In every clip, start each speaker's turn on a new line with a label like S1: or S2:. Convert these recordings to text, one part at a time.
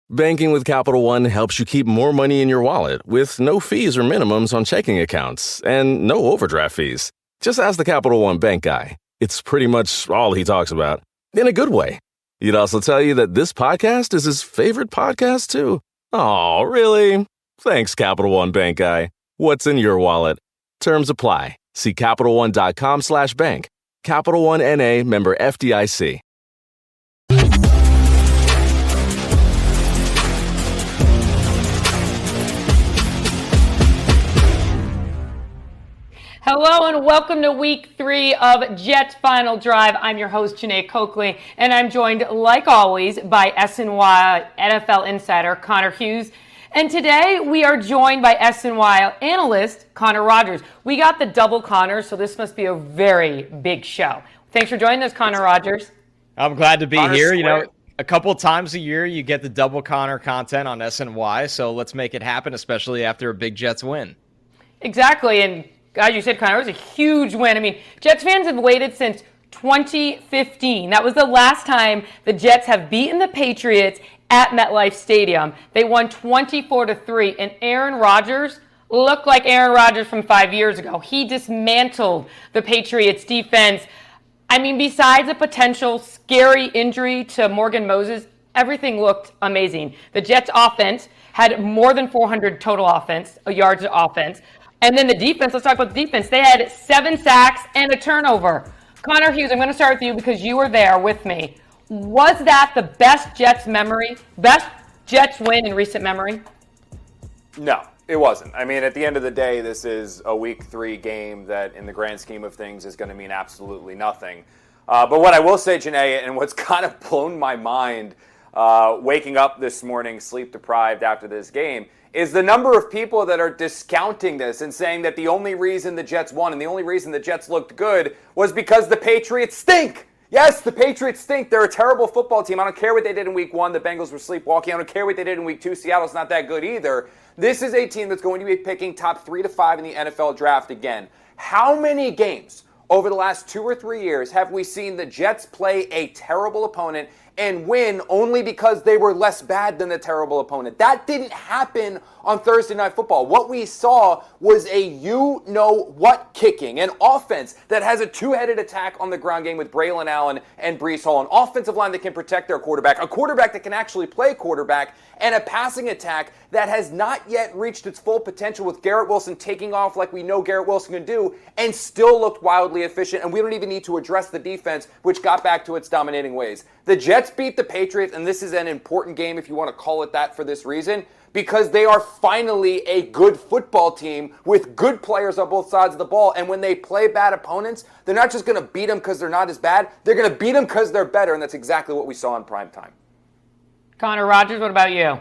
S1: Banking with Capital One helps you keep more money in your wallet with no fees or minimums on checking accounts and no overdraft fees. Just ask the Capital One bank guy. It's pretty much all he talks about, in a good way. He'd also tell you that this podcast is his favorite podcast, too. Oh, really? Thanks, Capital One bank guy. What's in your wallet? Terms apply. See CapitalOne.com/bank. Capital One N.A. member FDIC.
S2: Hello and welcome to week 3 of Jets Final Drive. I'm your host, Jeane Coakley, and I'm joined, like always, by SNY NFL insider Connor Hughes. And today we are joined by SNY analyst Aaron Rodgers. We got the double Connor, so this must be a very big show. Thanks for joining us, Aaron Rodgers.
S3: I'm glad to be
S4: Connor
S3: here.
S4: squared.
S3: You know, a couple times a year you get the double Connor content on SNY, so let's make it happen, especially after a big Jets win.
S2: Exactly, and as you said, Connor, it was a huge win. I mean, Jets fans have waited since 2015. That was the last time the Jets have beaten the Patriots at MetLife Stadium. They won 24-3, and Aaron Rodgers looked like Aaron Rodgers from 5 years ago. He dismantled the Patriots defense. I mean, besides a potential scary injury to Morgan Moses, everything looked amazing. The Jets offense had more than 400 total yards of offense. And then the defense, let's talk about the defense. They had 7 sacks and a turnover. Connor Hughes, I'm going to start with you because you were there with me. Was that the best Jets win in recent memory?
S4: No, it wasn't. I mean, at the end of the day, this is a week 3 game that in the grand scheme of things is going to mean absolutely nothing. But what I will say, Jeane, and what's kind of blown my mind waking up this morning sleep deprived after this game, is the number of people that are discounting this and saying that the only reason the Jets won and the only reason the Jets looked good was because the Patriots stink. Yes, the Patriots stink. They're a terrible football team. I don't care what they did in week 1. The Bengals were sleepwalking. I don't care what they did in week 2. Seattle's not that good either. This is a team that's going to be picking top 3 to 5 in the NFL draft again. How many games over the last 2 or 3 years have we seen the Jets play a terrible opponent and win only because they were less bad than the terrible opponent? That didn't happen on Thursday Night Football. What we saw was a you-know-what kicking, an offense that has a two-headed attack on the ground game with Braylon Allen and Breece Hall, an offensive line that can protect their quarterback, a quarterback that can actually play quarterback, and a passing attack that has not yet reached its full potential with Garrett Wilson taking off like we know Garrett Wilson can do and still looked wildly efficient, and we don't even need to address the defense, which got back to its dominating ways. The Jets beat the Patriots, and this is an important game if you want to call it that for this reason, because they are finally a good football team with good players on both sides of the ball. And when they play bad opponents, they're not just going to beat them because they're not as bad. They're going to beat them because they're better, and that's exactly what we saw in prime time.
S2: Connor Rodgers, what about you?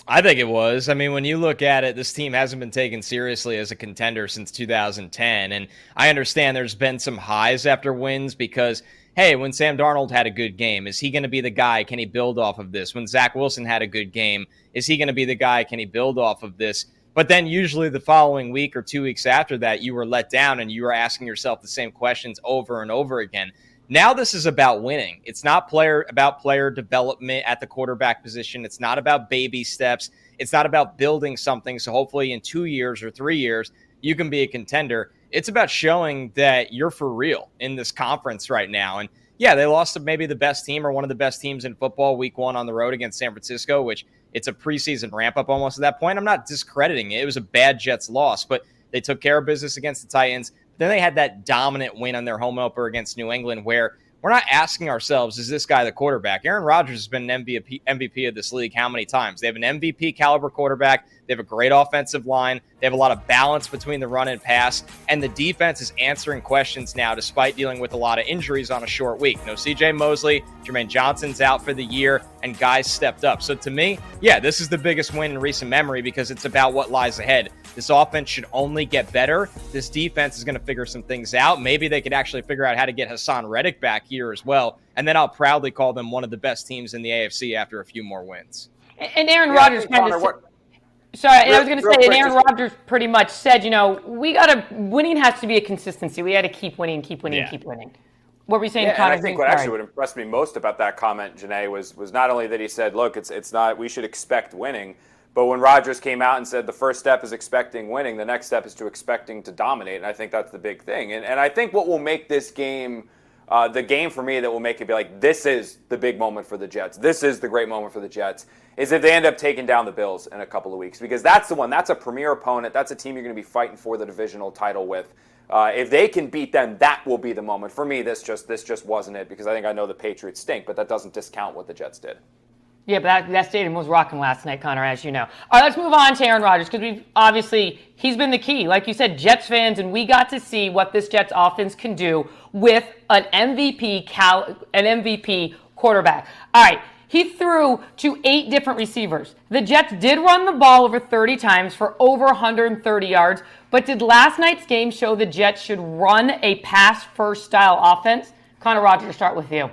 S3: I think it was. I mean, when you look at it, this team hasn't been taken seriously as a contender since 2010. And I understand there's been some highs after wins because, hey, when Sam Darnold had a good game, is he going to be the guy? Can he build off of this? When Zach Wilson had a good game, is he going to be the guy? Can he build off of this? But then usually the following week or 2 weeks after that, you were let down and you were asking yourself the same questions over and over again. Now this is about winning. It's not about player development at the quarterback position. It's not about baby steps. It's not about building something. So hopefully in 2 years or 3 years, you can be a contender. It's about showing that you're for real in this conference right now. And yeah, they lost to maybe the best team or one of the best teams in football week 1 on the road against San Francisco, which it's a preseason ramp up almost at that point. I'm not discrediting it. It was a bad Jets loss, but they took care of business against the Titans. Then they had that dominant win on their home opener against New England where we're not asking ourselves, is this guy the quarterback? Aaron Rodgers has been an MVP of this league how many times? They have an MVP caliber quarterback. They have a great offensive line. They have a lot of balance between the run and pass. And the defense is answering questions now despite dealing with a lot of injuries on a short week. No CJ Mosley, Jermaine Johnson's out for the year, and guys stepped up. So to me, yeah, this is the biggest win in recent memory because it's about what lies ahead. This offense should only get better. This defense is going to figure some things out. Maybe they could actually figure out how to get Hassan Reddick back here as well. And then I'll proudly call them one of the best teams in the AFC after a few more wins.
S2: And Aaron Rodgers kind of Sorry, I was going to say, and Aaron Rodgers pretty much said, winning has to be a consistency. We got to keep winning. What were you saying,
S4: Yeah,
S2: Connor?
S4: and I think what impressed me most about that comment, Jeane, was not only that he said, look, it's not, we should expect winning, but when Rodgers came out and said the first step is expecting winning, the next step is to expecting to dominate, and I think that's the big thing. And I think what will make this game, the game for me that will make it be like, this is the big moment for the Jets, this is the great moment for the Jets, is if they end up taking down the Bills in a couple of weeks, because that's the one, that's a premier opponent, that's a team you're going to be fighting for the divisional title with. If they can beat them, that will be the moment. For me, this just wasn't it, because I think I know the Patriots stink, but that doesn't discount what the Jets did.
S2: Yeah, but that stadium was rocking last night, Connor, as you know. All right, let's move on to Aaron Rodgers, because he's been the key. Like you said, Jets fans, and we got to see what this Jets offense can do with an MVP quarterback. All right, he threw to 8 different receivers. The Jets did run the ball over 30 times for over 130 yards, but did last night's game show the Jets should run a pass-first style offense? Connor, Rodgers, start with you.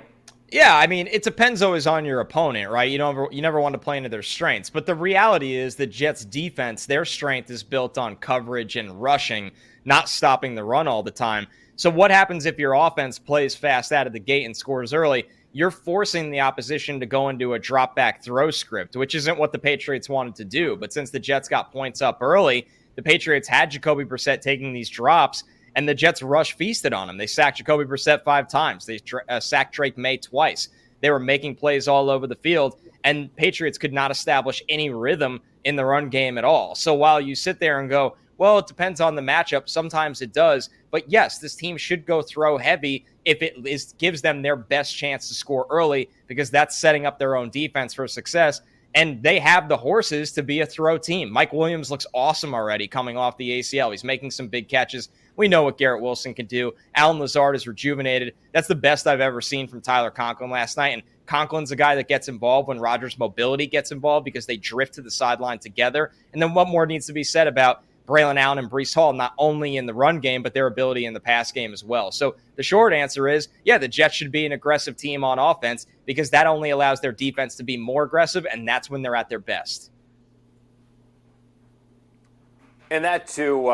S3: Yeah, I mean, it depends always on your opponent, right? You never want to play into their strengths. But the reality is the Jets' defense, their strength is built on coverage and rushing, not stopping the run all the time. So what happens if your offense plays fast out of the gate and scores early? You're forcing the opposition to go into a drop-back throw script, which isn't what the Patriots wanted to do. But since the Jets got points up early, the Patriots had Jacoby Brissett taking these drops, and the Jets rush feasted on him. They sacked Jacoby Brissett 5 times. They sacked Drake Maye twice. They were making plays all over the field, and Patriots could not establish any rhythm in the run game at all. So while you sit there and go, well, it depends on the matchup, sometimes it does. But yes, this team should go throw heavy if it gives them their best chance to score early, because that's setting up their own defense for success. And they have the horses to be a throw team. Mike Williams looks awesome already coming off the ACL. He's making some big catches. We know what Garrett Wilson can do. Allen Lazard is rejuvenated. That's the best I've ever seen from Tyler Conklin last night. And Conklin's a guy that gets involved when Rodgers' mobility gets involved, because they drift to the sideline together. And then what more needs to be said about Braylon Allen and Breece Hall, not only in the run game, but their ability in the pass game as well. So the short answer is, yeah, the Jets should be an aggressive team on offense, because that only allows their defense to be more aggressive, and that's when they're at their best.
S4: And that too,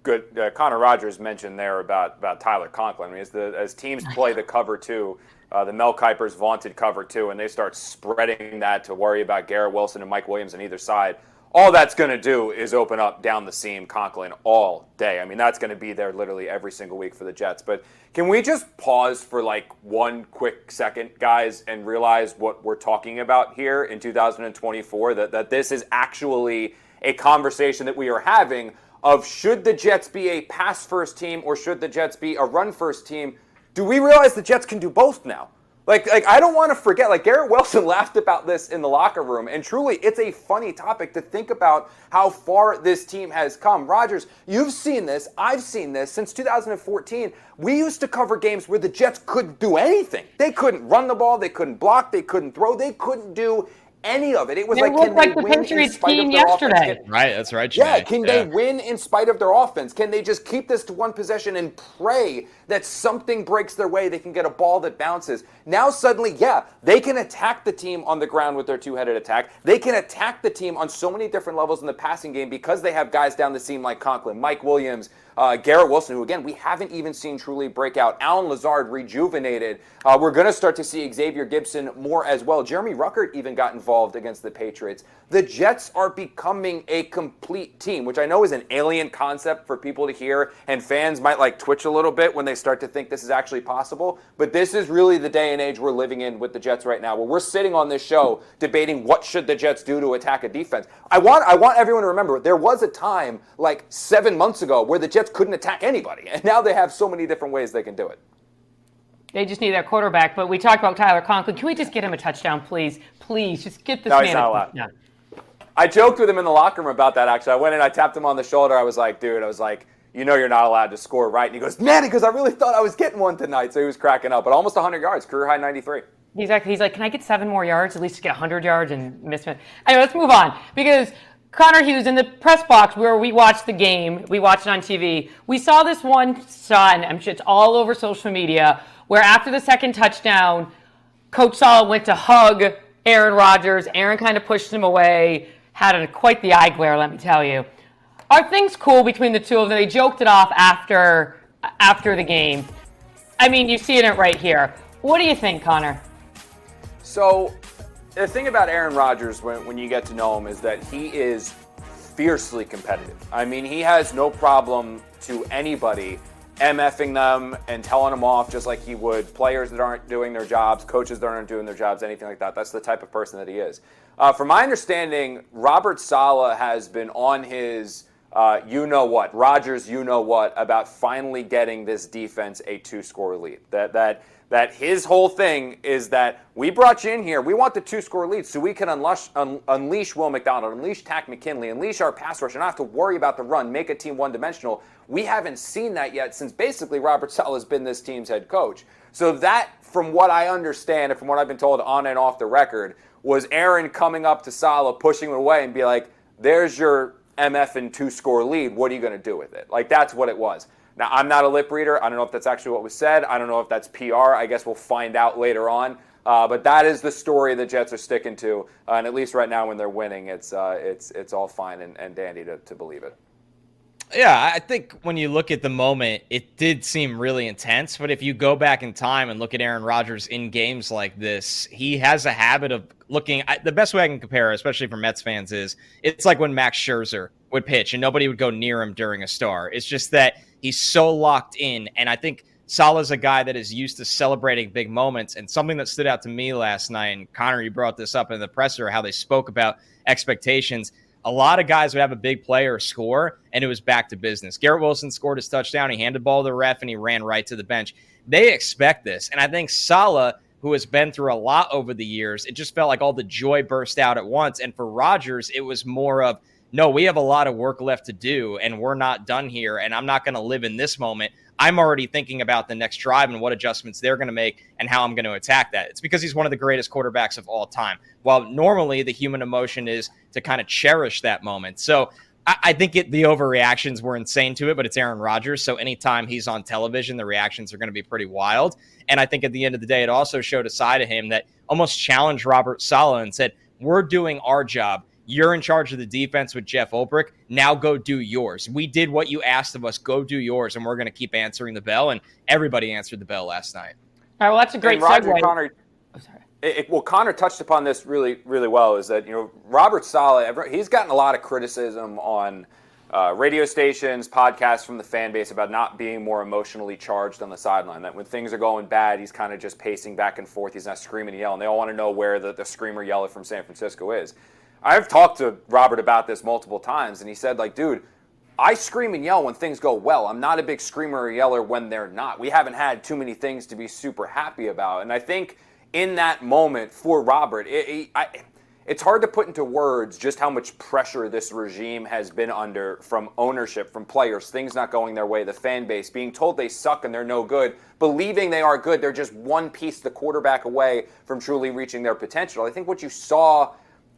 S4: good. Connor Rodgers mentioned there about Tyler Conklin. I mean, as teams play the cover two, the Mel Kiper's vaunted cover two, and they start spreading that to worry about Garrett Wilson and Mike Williams on either side, all that's going to do is open up down the seam Conklin all day. I mean, that's going to be there literally every single week for the Jets. But can we just pause for like one quick second, guys, and realize what we're talking about here in 2024, that this is actually a conversation that we are having of, should the Jets be a pass-first team or should the Jets be a run-first team? Do we realize the Jets can do both now? Like I don't want to forget, like Garrett Wilson laughed about this in the locker room, and truly it's a funny topic to think about how far this team has come. Rodgers, you've seen this, I've seen this. Since 2014, we used to cover games where the Jets couldn't do anything. They couldn't run the ball, they couldn't block, they couldn't throw, they couldn't do any of it. It was
S2: they
S4: like,
S2: looked
S4: can
S2: like
S4: they
S2: the
S4: win
S2: Patriots
S4: in spite
S2: team
S4: of their
S2: yesterday.
S4: offense?
S3: Right, that's right, Jeane.
S4: Yeah, can they win in spite of their offense? Can they just keep this to one possession and pray that something breaks their way, they can get a ball that bounces? Now suddenly, yeah, they can attack the team on the ground with their two-headed attack. They can attack the team on so many different levels in the passing game because they have guys down the seam like Conklin, Mike Williams, Garrett Wilson, who, again, we haven't even seen truly break out. Allen Lazard rejuvenated. We're going to start to see Xavier Gibson more as well. Jeremy Ruckert even got involved against the Patriots. The Jets are becoming a complete team, which I know is an alien concept for people to hear, and fans might like twitch a little bit when they start to think this is actually possible. But this is really the day and age we're living in with the Jets right now, where we're sitting on this show debating what should the Jets do to attack a defense. I want everyone to remember there was a time like 7 months ago where the Jets couldn't attack anybody, and now they have so many different ways they can do it.
S2: They just need that quarterback. But we talked about Tyler Conklin. Can we just get him a touchdown, please? Please, just get this man
S4: he's not
S2: a touchdown.
S4: I joked with him in the locker room about that, actually. I went in, I tapped him on the shoulder. I was like, dude, you know you're not allowed to score, right? And he goes, man, I really thought I was getting one tonight. So he was cracking up. But almost 100 yards, career high 93.
S2: He's like, can I get 7 more yards, at least to get 100 yards and miss it? Anyway, let's move on. Because Connor Hughes, in the press box where we watched the game, we watched it on TV, we saw this one shot, and I'm sure it's all over social media, where after the second touchdown, Coach Saleh went to hug Aaron Rodgers. Aaron kind of pushed him away, had quite the eye glare, let me tell you. Are things cool between the two of them? They joked it off after the game. I mean, you're seeing it right here. What do you think, Connor?
S4: So the thing about Aaron Rodgers when you get to know him is that he is fiercely competitive. I mean, he has no problem to anybody MFing them and telling them off just like he would players that aren't doing their jobs, coaches that aren't doing their jobs, anything like that. That's the type of person that he is. From my understanding, Robert Saleh has been on his you-know-what, Rodgers you-know-what, about finally getting this defense a 2-score lead. That his whole thing is that we brought you in here, we want the 2-score lead so we can unleash Will McDonald, unleash Tack McKinley, unleash our pass rush, and not have to worry about the run, make a team one-dimensional. We haven't seen that yet since basically Robert Saleh has been this team's head coach. So that, from what I understand and from what I've been told on and off the record, was Aaron coming up to Saleh, pushing him away and be like, there's your MF and 2-score lead. What are you going to do with it? Like, that's what it was. Now, I'm not a lip reader. I don't know if that's actually what was said. I don't know if that's PR. I guess we'll find out later on. But that is the story the Jets are sticking to. And at least right now when they're winning, it's all fine and dandy to believe it.
S3: Yeah, I think when you look at the moment, it did seem really intense. But if you go back in time and look at Aaron Rodgers in games like this, he has a habit of looking. The best way I can compare, especially for Mets fans, is it's like when Max Scherzer would pitch and nobody would go near him during a start. It's just that he's so locked in. And I think Saleh's a guy that is used to celebrating big moments. And something that stood out to me last night, and Connor, you brought this up in the presser, how they spoke about expectations. A lot of guys would have a big player score, and it was back to business. Garrett Wilson scored his touchdown. He handed the ball to the ref, and he ran right to the bench. They expect this. And I think Saleh, who has been through a lot over the years, it just felt like all the joy burst out at once. And for Rodgers, it was more of, no, we have a lot of work left to do, and we're not done here, and I'm not going to live in this moment. I'm already thinking about the next drive and what adjustments they're going to make and how I'm going to attack that. It's because he's one of the greatest quarterbacks of all time. While normally the human emotion is to kind of cherish that moment. So I think the overreactions were insane to it, but it's Aaron Rodgers. So anytime he's on television, the reactions are going to be pretty wild. And I think at the end of the day, it also showed a side of him that almost challenged Robert Saleh and said, we're doing our job. You're in charge of the defense with Jeff Ulbrich. Now go do yours. We did what you asked of us. Go do yours, and we're going to keep answering the bell. And everybody answered the bell last night.
S2: All right, well, that's a great segue.
S4: Connor touched upon this really, really well, is that, Robert Saleh, he's gotten a lot of criticism on radio stations, podcasts from the fan base about not being more emotionally charged on the sideline, that when things are going bad, he's kind of just pacing back and forth. He's not screaming and yelling. They all want to know where the screamer yeller from San Francisco is. I've talked to Robert about this multiple times, and he said, dude, I scream and yell when things go well. I'm not a big screamer or yeller when they're not. We haven't had too many things to be super happy about. And I think in that moment for Robert, it's hard to put into words just how much pressure this regime has been under from ownership, from players, things not going their way, the fan base, being told they suck and they're no good, believing they are good. They're just one piece, the quarterback, away from truly reaching their potential. I think what you saw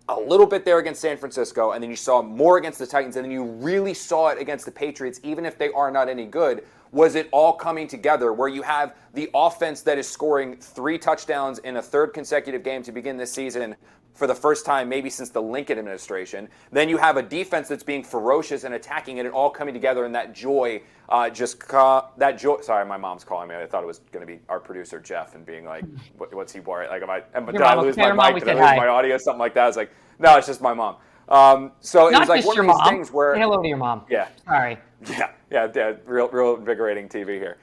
S4: a little bit there against San Francisco, and then you saw more against the Titans, and then you really saw it against the Patriots, even if they are not any good, was it all coming together where you have the offense that is scoring 3 touchdowns in a third consecutive game to begin this season for the first time maybe since the Lincoln administration. Then you have a defense that's being ferocious and attacking it, and all coming together, and that joy, sorry, my mom's calling me. I thought it was going to be our producer, Jeff, and being like, what's he worried? Like, did I lose my mic? Did I lose my audio? Something like that. I was like, no, it's just my mom. So it was like one of these things where...
S2: Say hello to your mom.
S4: Yeah.
S2: Sorry.
S4: Yeah, real invigorating TV here.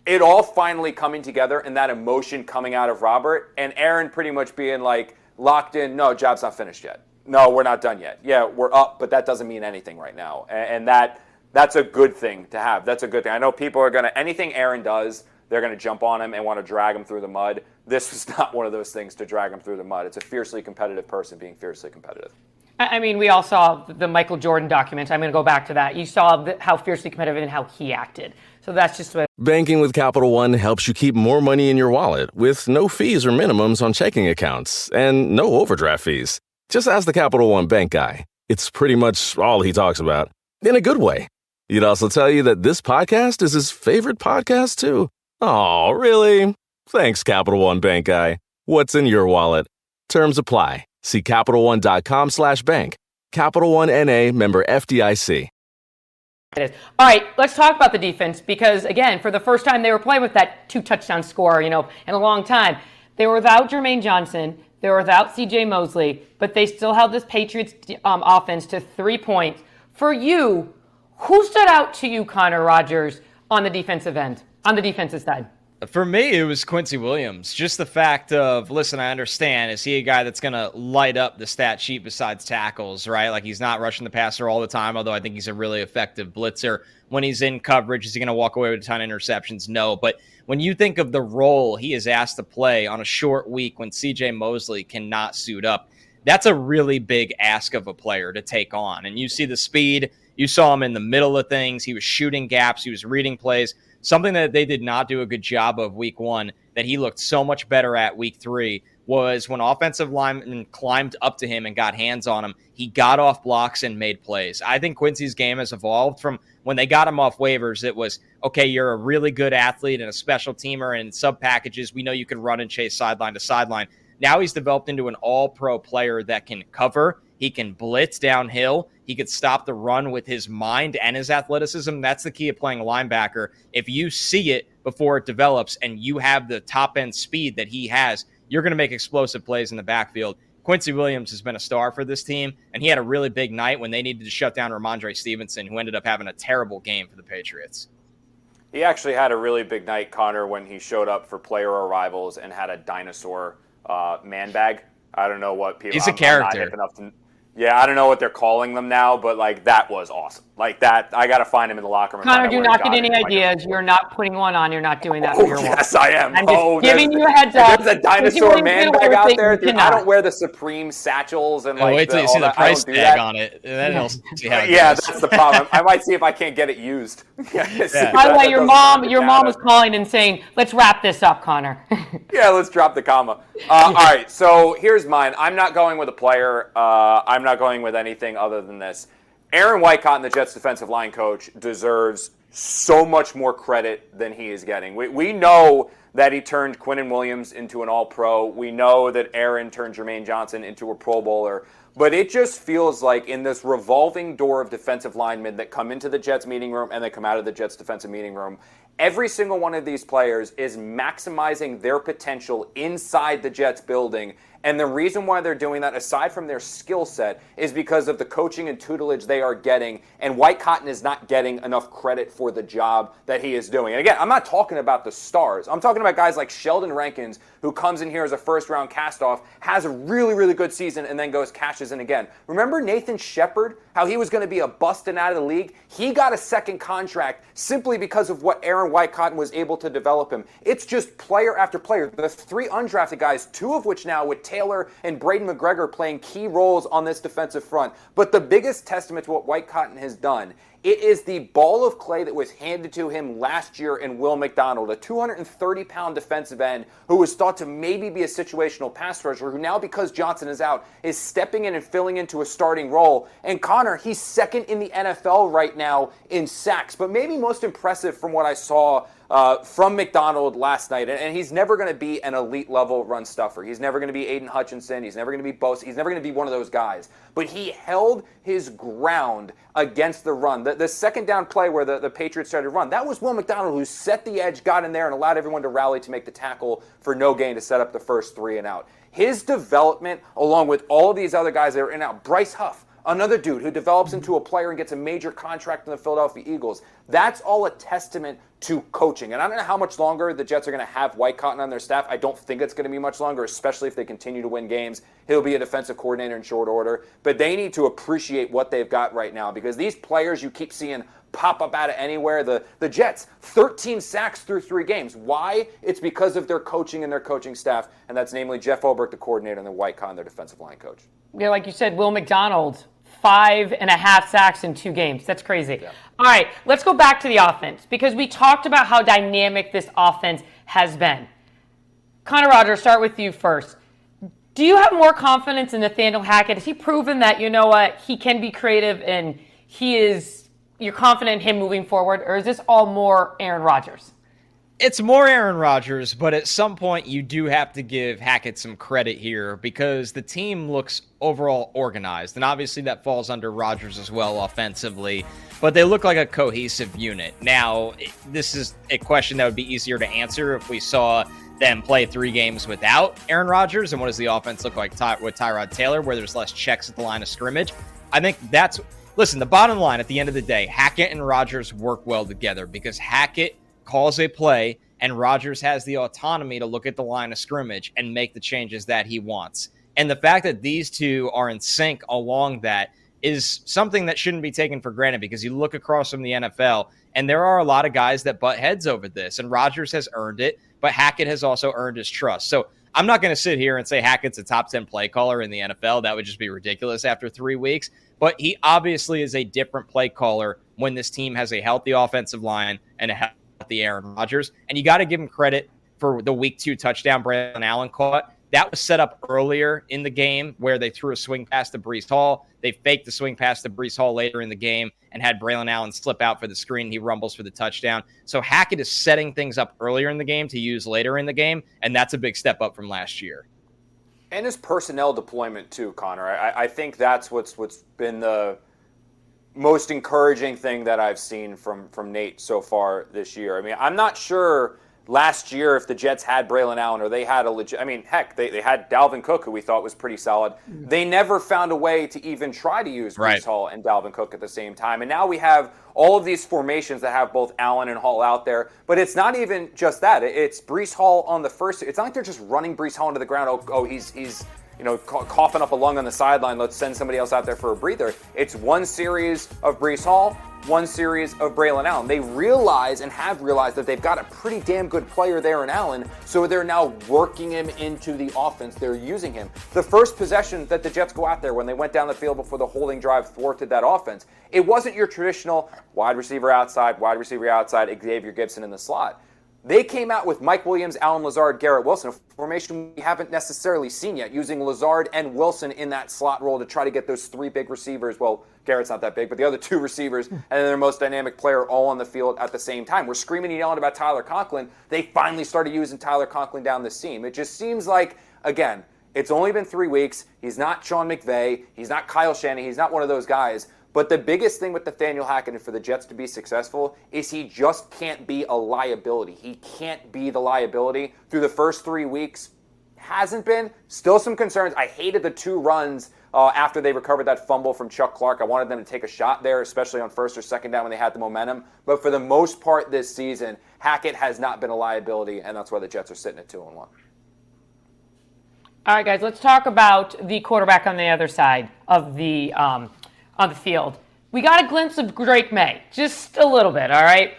S4: It all finally coming together, and that emotion coming out of Robert, and Aaron pretty much being like locked in, no, job's not finished yet. No, we're not done yet. Yeah, we're up, but that doesn't mean anything right now. And that's a good thing to have. That's a good thing. I know people are going to, anything Aaron does, they're going to jump on him and want to drag him through the mud. This was not one of those things to drag him through the mud. It's a fiercely competitive person being fiercely competitive.
S2: I mean, we all saw the Michael Jordan document. I'm going to go back to that. You saw how fiercely competitive and how he acted. So that's just what...
S1: Banking with Capital One helps you keep more money in your wallet with no fees or minimums on checking accounts and no overdraft fees. Just ask the Capital One bank guy. It's pretty much all he talks about, in a good way. He'd also tell you that this podcast is his favorite podcast, too. Oh, really? Thanks, Capital One bank guy. What's in your wallet? Terms apply. See CapitalOne.com/bank. Capital One N.A. member FDIC.
S2: It is. All right, let's talk about the defense because, again, for the first time they were playing with that 2-touchdown score, in a long time. They were without Jermaine Johnson. They were without C.J. Mosley, but they still held this Patriots offense to 3 points. For you, who stood out to you, Connor Rodgers, on the defensive end, on the defensive side?
S3: For me, it was Quincy Williams. Just the fact of, listen, I understand. Is he a guy that's going to light up the stat sheet besides tackles, right? Like, he's not rushing the passer all the time, although I think he's a really effective blitzer. When he's in coverage, is he going to walk away with a ton of interceptions? No. But when you think of the role he is asked to play on a short week when C.J. Mosley cannot suit up, that's a really big ask of a player to take on. And you see the speed. You saw him in the middle of things. He was shooting gaps. He was reading plays. Something that they did not do a good job of week 1 that he looked so much better at week 3 was when offensive linemen climbed up to him and got hands on him, he got off blocks and made plays. I think Quincy's game has evolved from when they got him off waivers. It was, okay, you're a really good athlete and a special teamer and sub packages. We know you can run and chase sideline to sideline. Now he's developed into an all-pro player that can cover. He can blitz downhill. He could stop the run with his mind and his athleticism. That's the key of playing a linebacker. If you see it before it develops and you have the top-end speed that he has, you're going to make explosive plays in the backfield. Quincy Williams has been a star for this team, and he had a really big night when they needed to shut down Ramondre Stevenson, who ended up having a terrible game for the Patriots.
S4: He actually had a really big night, Connor, when he showed up for player arrivals and had a dinosaur man bag. I don't know what people.
S3: He's a character.
S4: I'm not hip enough to, I don't know what they're calling them now, but that was awesome. That, I got to find him in the locker room.
S2: Connor, do not get any ideas. You're not putting one on. You're not doing that for your work.
S4: Yes, I am.
S2: I'm just giving you a heads up.
S4: There's a dinosaur man bag out there. Dude, I don't wear the Supreme satchels and
S3: wait till you see the price tag on it, and then he'll see how it goes.
S4: That's the problem. I might see if I can't get it used.
S2: By the way, your mom was calling and saying, "Let's wrap this up, Connor."
S4: Yeah, let's drop the comma. All right, so here's mine. I'm not going with a player. I'm not going with anything other than this. Aaron Wycott, the Jets defensive line coach, deserves so much more credit than he is getting. We know that he turned Quinnen Williams into an all-pro. We know that Aaron turned Jermaine Johnson into a Pro Bowler. But it just feels like in this revolving door of defensive linemen that come into the Jets meeting room and they come out of the Jets defensive meeting room, every single one of these players is maximizing their potential inside the Jets building. And the reason why they're doing that, aside from their skill set, is because of the coaching and tutelage they are getting. And White Cotton is not getting enough credit for the job that he is doing. And again, I'm not talking about the stars. I'm talking about guys like Sheldon Rankins, who comes in here as a first-round cast-off, has a really, really good season, and then cashes in again. Remember Nathan Shepard, how he was going to be a bust and out of the league? He got a second contract simply because of what Aaron White Cotton was able to develop him. It's just player after player. The 3 undrafted guys, 2 of which now with Taylor and Braden McGregor playing key roles on this defensive front. But the biggest testament to what White Cotton has done, it is the ball of clay that was handed to him last year in Will McDonald, a 230-pound defensive end who was thought to maybe be a situational pass rusher, who now, because Johnson is out, is stepping in and filling into a starting role. And Connor, he's second in the NFL right now in sacks. But maybe most impressive from what I saw from McDonald last night, and he's never going to be an elite-level run stuffer. He's never going to be Aiden Hutchinson. He's never going to be Bosa. He's never going to be one of those guys. But he held his ground against the run. The second down play where the Patriots started to run, that was Will McDonald who set the edge, got in there, and allowed everyone to rally to make the tackle for no gain to set up the first 3 and out. His development, along with all of these other guys that are in and out, Bryce Huff, another dude who develops into a player and gets a major contract in the Philadelphia Eagles. That's all a testament to coaching. And I don't know how much longer the Jets are going to have White Cotton on their staff. I don't think it's going to be much longer, especially if they continue to win games. He'll be a defensive coordinator in short order. But they need to appreciate what they've got right now, because these players you keep seeing pop up out of anywhere. The Jets, 13 sacks through 3 games. Why? It's because of their coaching and their coaching staff, and that's namely Jeff Ulbrich, the coordinator, and then White Cotton, their defensive line coach.
S2: Yeah, like you said, Will McDonald, 5.5 sacks in 2 games. That's crazy. Yeah. All right, let's go back to the offense, because we talked about how dynamic this offense has been. Connor Rodgers, start with you first. Do you have more confidence in Nathaniel Hackett? Has he proven that, he can be creative and you're confident in him moving forward, or is this all more Aaron Rodgers?
S3: It's more Aaron Rodgers, but at some point you do have to give Hackett some credit here because the team looks overall organized. And obviously that falls under Rodgers as well offensively, but they look like a cohesive unit. Now, this is a question that would be easier to answer if we saw them play 3 games without Aaron Rodgers. And what does the offense look like with Tyrod Taylor, where there's less checks at the line of scrimmage? I think listen, the bottom line at the end of the day, Hackett and Rodgers work well together because Hackett calls a play, and Rodgers has the autonomy to look at the line of scrimmage and make the changes that he wants. And the fact that these two are in sync along that is something that shouldn't be taken for granted because you look across from the NFL, and there are a lot of guys that butt heads over this, and Rodgers has earned it, but Hackett has also earned his trust. So I'm not going to sit here and say Hackett's a top 10 play caller in the NFL. That would just be ridiculous after 3 weeks. But he obviously is a different play caller when this team has a healthy offensive line and a healthy Aaron Rodgers. And you got to give him credit for the week 2 touchdown Braylon Allen caught. That was set up earlier in the game where they threw a swing pass to Breece Hall. They faked the swing pass to Breece Hall later in the game and had Braylon Allen slip out for the screen. He rumbles for the touchdown. So Hackett is setting things up earlier in the game to use later in the game, and that's a big step up from last year.
S4: And his personnel deployment too, Connor. I think that's what's been the most encouraging thing that I've seen from Nate so far this year. I mean, I'm not sure last year if the Jets had Braylon Allen or they had a legit, I mean, heck, they had Dalvin Cook, who we thought was pretty solid. They never found a way to even try to use Breece Hall and Dalvin Cook at the same time. And now we have all of these formations that have both Allen and Hall out there. But it's not even just that. It's Breece Hall on the first. It's not like they're just running Breece Hall into the ground. Oh, he's coughing up a lung on the sideline. Let's send somebody else out there for a breather. It's one series of Breece Hall, one series of Braylon Allen. They realize and have realized that they've got a pretty damn good player there in Allen, so they're now working him into the offense. They're using him. The first possession that the Jets go out there when they went down the field before the holding drive thwarted that offense, it wasn't your traditional wide receiver outside, Xavier Gibson in the slot. They came out with Mike Williams, Allen Lazard, Garrett Wilson, a formation we haven't necessarily seen yet, using Lazard and Wilson in that slot role to try to get those 3 big receivers. Well, Garrett's not that big, but the other 2 receivers and then their most dynamic player all on the field at the same time. We're screaming and yelling about Tyler Conklin. They finally started using Tyler Conklin down the seam. It just seems like, again, it's only been 3 weeks. He's not Sean McVay. He's not Kyle Shanahan. He's not one of those guys. But the biggest thing with Nathaniel Hackett and for the Jets to be successful is he just can't be a liability. He can't be the liability. Through the first 3 weeks, hasn't been. Still some concerns. I hated the 2 runs after they recovered that fumble from Chuck Clark. I wanted them to take a shot there, especially on first or second down when they had the momentum. But for the most part this season, Hackett has not been a liability, and that's why the Jets are sitting at 2-1.
S2: All right, guys, let's talk about the quarterback on the other side of the on the field. We got a glimpse of Drake Maye, just a little bit, all right?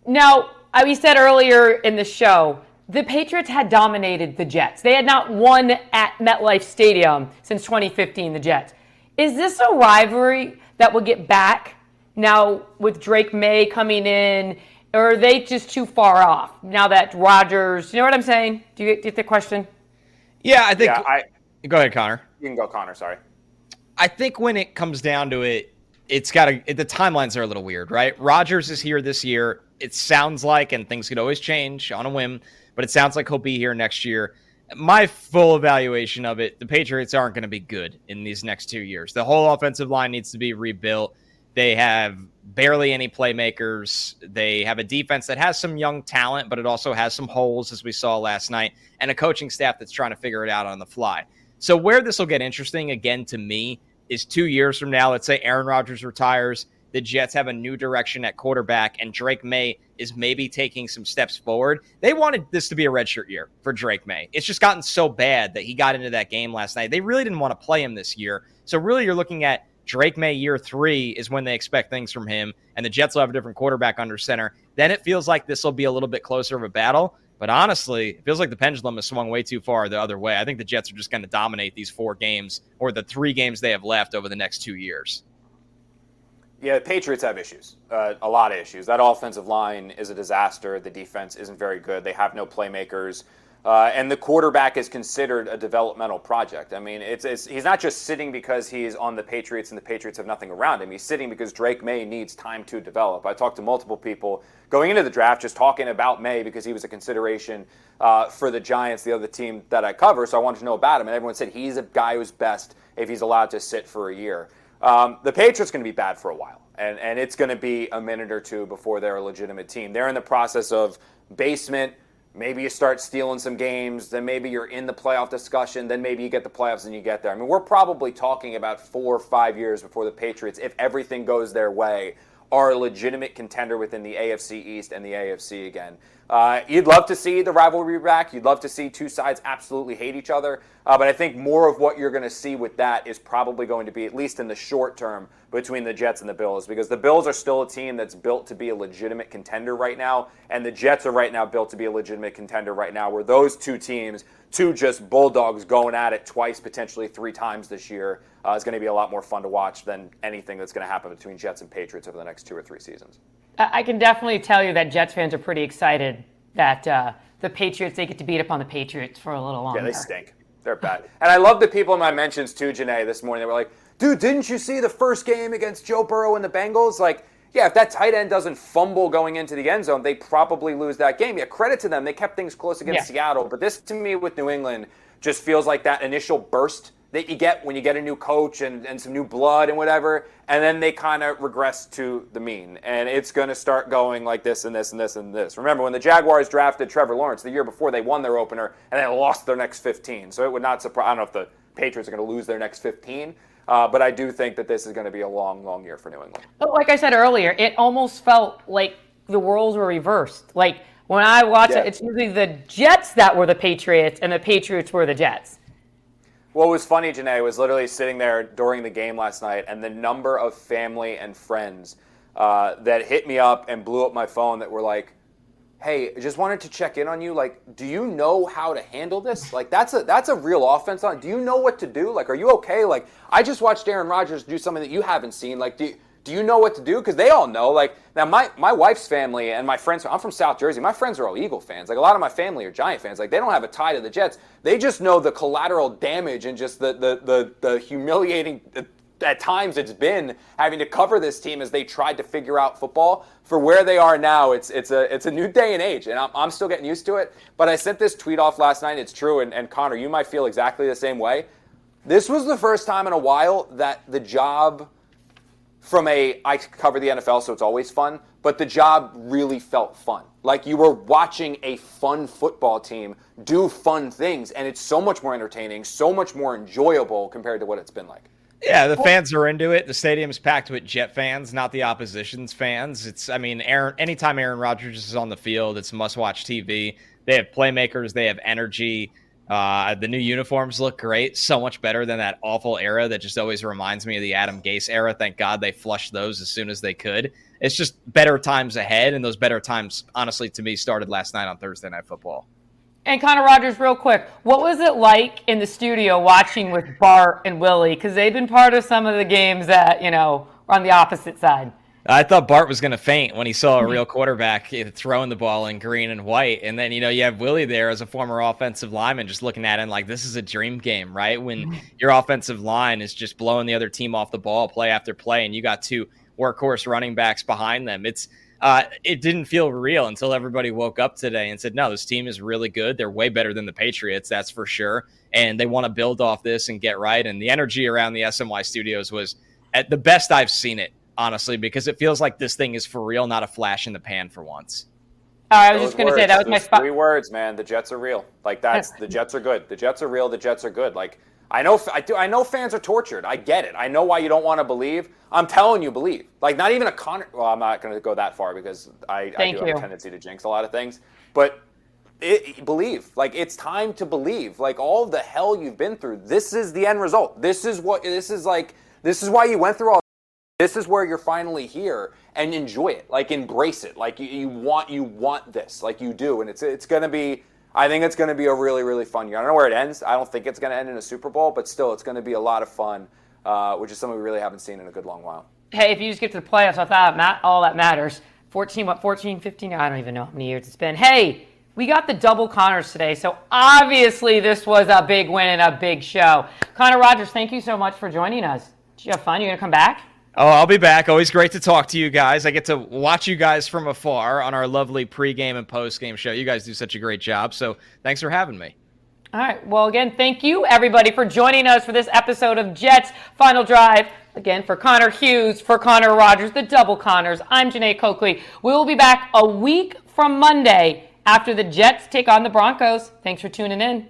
S2: Now, we said earlier in the show, the Patriots had dominated the Jets. They had not won at MetLife Stadium since 2015, the Jets. Is this a rivalry that will get back now with Drake Maye coming in, or are they just too far off now that Rodgers, you know what I'm saying? Do you get the question?
S3: Yeah, I think. Go ahead, Connor.
S4: You can go, Connor, sorry.
S3: I think when it comes down to it, the timelines are a little weird, right? Rodgers is here this year. It sounds like, and things could always change on a whim, but it sounds like he'll be here next year. My full evaluation of it, the Patriots aren't going to be good in these next 2 years. The whole offensive line needs to be rebuilt. They have barely any playmakers. They have a defense that has some young talent, but it also has some holes, as we saw last night, and a coaching staff that's trying to figure it out on the fly. So where this will get interesting, again, to me, is 2 years from now. Let's say Aaron Rodgers retires, the Jets have a new direction at quarterback, and Drake Maye is maybe taking some steps forward. They wanted this to be a redshirt year for Drake Maye. It's just gotten so bad that he got into that game last night. They really didn't want to play him this year. So really you're looking at Drake Maye year 3 is when they expect things from him, and the Jets will have a different quarterback under center. Then it feels like this will be a little bit closer of a battle. But honestly, it feels like the pendulum has swung way too far the other way. I think the Jets are just going to dominate these 4 games or the 3 games they have left over the next 2 years.
S4: Yeah, the Patriots have issues, a lot of issues. That offensive line is a disaster. The defense isn't very good. They have no playmakers. And the quarterback is considered a developmental project. I mean, he's not just sitting because he's on the Patriots and the Patriots have nothing around him. He's sitting because Drake Maye needs time to develop. I talked to multiple people going into the draft just talking about Maye because he was a consideration for the Giants, the other team that I cover, so I wanted to know about him. And everyone said he's a guy who's best if he's allowed to sit for a year. The Patriots going to be bad for a while, and it's going to be a minute or two before they're a legitimate team. They're in the process of basement. Maybe you start stealing some games, then maybe you're in the playoff discussion, then maybe you get the playoffs and you get there. I mean, we're probably talking about 4 or 5 years before the Patriots, if everything goes their way, are a legitimate contender within the AFC East and the AFC again. You'd love to see the rivalry back. You'd love to see two sides absolutely hate each other. But I think more of what you're going to see with that is probably going to be, at least in the short term, between the Jets and the Bills. Because the Bills are still a team that's built to be a legitimate contender right now. And the Jets are right now built to be a legitimate contender right now, where those two teams, two just bulldogs going at it twice, potentially 3 times this year, is going to be a lot more fun to watch than anything that's going to happen between Jets and Patriots over the next 2 or 3 seasons.
S2: I can definitely tell you that Jets fans are pretty excited that the Patriots, they get to beat up on the Patriots for a little longer.
S4: Yeah, they stink. They're bad. And I love the people in my mentions too, Jeane, this morning. They were like, dude, didn't you see the first game against Joe Burrow and the Bengals? Like, yeah, if that tight end doesn't fumble going into the end zone, they probably lose that game. Yeah, credit to them. They kept things close against Seattle. But this, to me, with New England, just feels like that initial burst that you get when you get a new coach and some new blood and whatever, and then they kind of regress to the mean. And it's going to start going like this and this and this and this. Remember, when the Jaguars drafted Trevor Lawrence the year before, they won their opener and then lost their next 15. So it would not surprise. I don't know if the Patriots are going to lose their next 15, but I do think that this is going to be a long, long year for New England.
S2: But like I said earlier, it almost felt like the roles were reversed. Like when I watch it, it's usually the Jets that were the Patriots and the Patriots were the Jets.
S4: What was funny, Jeane, was literally sitting there during the game last night, and the number of family and friends that hit me up and blew up my phone that were like, hey, just wanted to check in on you. Like, do you know how to handle this? Like, that's a real offense. Do you know what to do? Like, are you okay? Like, I just watched Aaron Rodgers do something that you haven't seen. Like, do you know what to do? Because they all know. Like, now my wife's family and my friends, I'm from South Jersey. My friends are all Eagle fans. Like, a lot of my family are Giant fans. Like, they don't have a tie to the Jets. They just know the collateral damage and just the humiliating at times it's been having to cover this team as they tried to figure out football. For where they are now, it's a new day and age, and I'm still getting used to it. But I sent this tweet off last night. It's true, and Connor, you might feel exactly the same way. This was the first time in a while that the job I cover the NFL, so it's always fun, but the job really felt fun. Like you were watching a fun football team do fun things, and it's so much more entertaining, so much more enjoyable compared to what it's been like.
S3: Yeah, the fans are into it. The stadium's packed with Jet fans, not the opposition's fans. Anytime Aaron Rodgers is on the field, it's must-watch TV. They have playmakers. They have energy. The new uniforms look great, so much better than that awful era that just always reminds me of the Adam Gase era. Thank God they flushed those as soon as they could. It's just better times ahead, and those better times, honestly, to me, started last night on Thursday Night Football.
S2: And Connor Rodgers, real quick, what was it like in the studio watching with Bart and Willie? Because they've been part of some of the games that, are on the opposite side.
S3: I thought Bart was going to faint when he saw a real quarterback throwing the ball in green and white. And then, you have Willie there as a former offensive lineman just looking at him like this is a dream game, right? When your offensive line is just blowing the other team off the ball play after play and you got 2 workhorse running backs behind them. It didn't feel real until everybody woke up today and said, no, this team is really good. They're way better than the Patriots, that's for sure. And they want to build off this and get right. And the energy around the SNY studios was at the best I've seen it, honestly, because it feels like this thing is for real, not a flash in the pan for once.
S2: I was just going to say, that was my spot.
S4: 3 words, man. The Jets are real. Like, the Jets are good. The Jets are real. The Jets are good. Like, I know fans are tortured. I get it. I know why you don't want to believe. I'm telling you, believe. Like, not even a Connor. Well, I'm not going to go that far because I do have a tendency to jinx a lot of things. But believe. Like, it's time to believe. Like, all the hell you've been through. This is the end result. This is why you went through all. This is where you're finally here, and enjoy it. Like, embrace it. Like, you want this. Like, you do, and it's going to be. I think it's going to be a really, really fun year. I don't know where it ends. I don't think it's going to end in a Super Bowl, but still, it's going to be a lot of fun, which is something we really haven't seen in a good long while.
S2: Hey, if you just get to the playoffs, I thought all that matters. 14, 15? I don't even know how many years it's been. Hey, we got the double Connors today, so obviously this was a big win and a big show. Connor Rodgers, thank you so much for joining us. Did you have fun? You going to come back?
S3: Oh, I'll be back. Always great to talk to you guys. I get to watch you guys from afar on our lovely pregame and postgame show. You guys do such a great job, so thanks for having me.
S2: All right. Well, again, thank you, everybody, for joining us for this episode of Jets Final Drive. Again, for Connor Hughes, for Connor Rodgers, the double Connors, I'm Jeane Coakley. We will be back a week from Monday after the Jets take on the Broncos. Thanks for tuning in.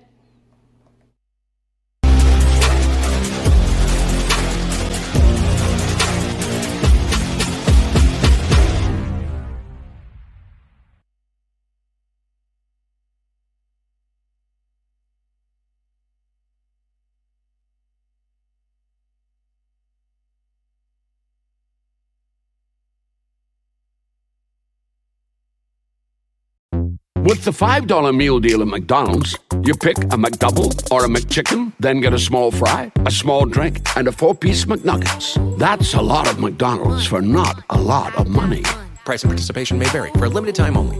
S5: With the $5 meal deal at McDonald's, you pick a McDouble or a McChicken, then get a small fry, a small drink, and a 4-piece McNuggets. That's a lot of McDonald's for not a lot of money.
S6: Price and participation may vary. For a limited time only.